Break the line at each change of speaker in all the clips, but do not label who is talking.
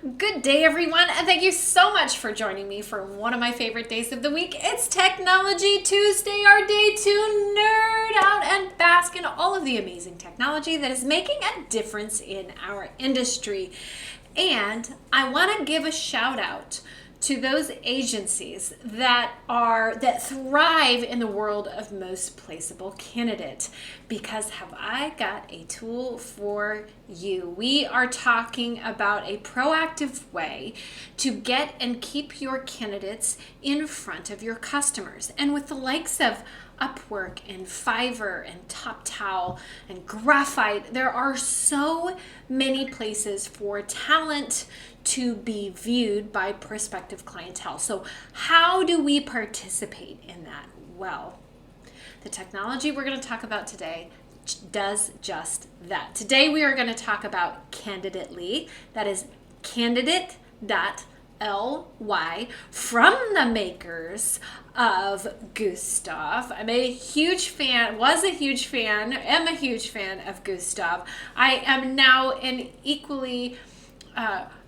Good day, everyone, and thank you so much for joining me for one of my favorite days of the week. It's Technology Tuesday, our day to nerd out and bask in all of the amazing technology that is making a difference in our industry. And I want to give a shout out to those agencies that thrive in the world of most placeable candidate, because have I got a tool for you. We are talking about a proactive way to get and keep your candidates in front of your customers. And with the likes of Upwork and Fiverr and TopTal and Graphite, there are so many places for talent to be viewed by prospective clientele. So how do we participate in that? Well, the technology we're going to talk about today does just that. Today we are going to talk about Candidately. That is candidate.ly from the makers of Gustav. I'm a huge fan, am a huge fan of Gustav. I am now an equally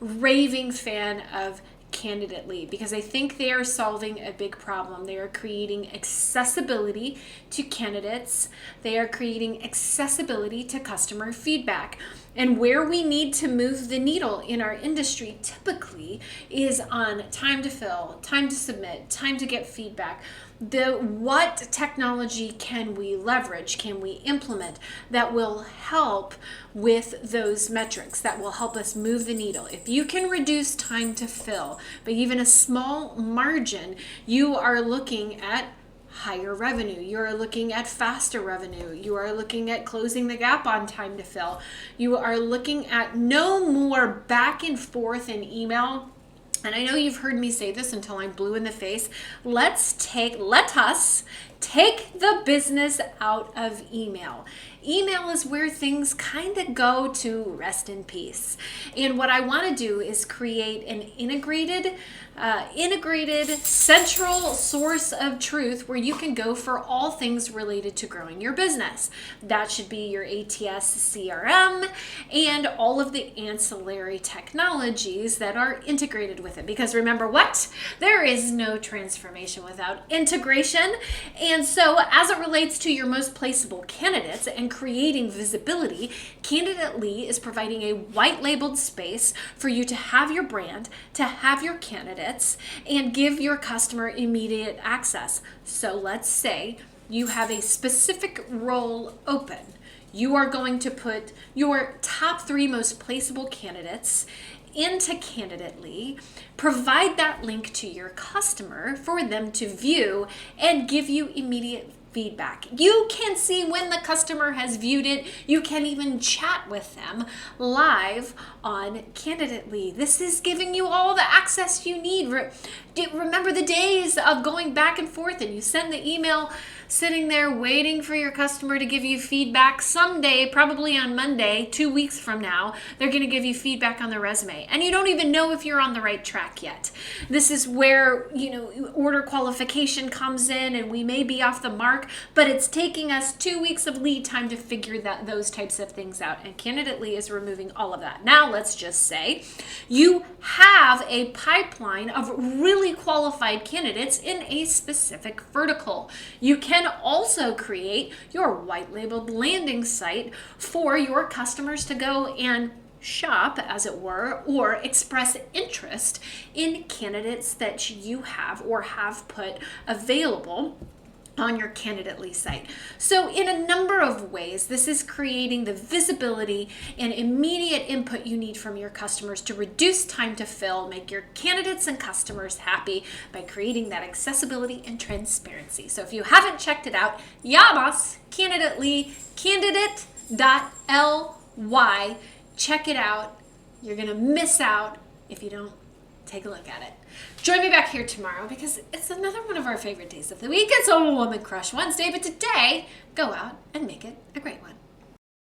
raving fan of Candidately, because I think they are solving a big problem. They are creating accessibility to candidates. They are creating accessibility to customer feedback. And where we need to move the needle in our industry typically is on time to fill, time to submit, time to get feedback. What technology can we leverage, can we implement that will help with those metrics, that will help us move the needle? If you can reduce time to fill by even a small margin, you are looking at higher revenue. You are looking at faster revenue. You are looking at closing the gap on time to fill. You are looking at no more back and forth in email. And I know you've heard me say this until I'm blue in the face. Let us take the business out of email. Email is where things kind of go to rest in peace. And what I want to do is create an integrated central source of truth where you can go for all things related to growing your business. That should be your ATS CRM and all of the ancillary technologies that are integrated with it. Because remember what? There is no transformation without integration. And so as it relates to your most placeable candidates and creating visibility, Candidately is providing a white labeled space for you to have your brand, to have your candidates, and give your customer immediate access. So let's say you have a specific role open. You are going to put your top 3 most placeable candidates into Candidately, provide that link to your customer for them to view and give you immediate feedback. You can see when the customer has viewed it. You can even chat with them live on Candidately. This is giving you all the access you need. Remember the days of going back and forth and you send the email sitting there waiting for your customer to give you feedback. Someday, probably on Monday, 2 weeks from now, they're going to give you feedback on the resume. And you don't even know if you're on the right track yet. This is where, order qualification comes in and we may be off the mark, but it's taking us 2 weeks of lead time to figure those types of things out. And Candidately is removing all of that. Now, let's just say you have a pipeline of really qualified candidates in a specific vertical. You can also create your white labeled landing site for your customers to go and shop, as it were, or express interest in candidates that you have or have put available on your Candidately site. So in a number of ways, this is creating the visibility and immediate input you need from your customers to reduce time to fill, make your candidates and customers happy by creating that accessibility and transparency. So if you haven't checked it out, Yamas, Candidately, candidate.ly, check it out. You're going to miss out if you don't take a look at it. Join me back here tomorrow because it's another one of our favorite days of the week. It's a Woman Crush Wednesday, but today, go out and make it a great one.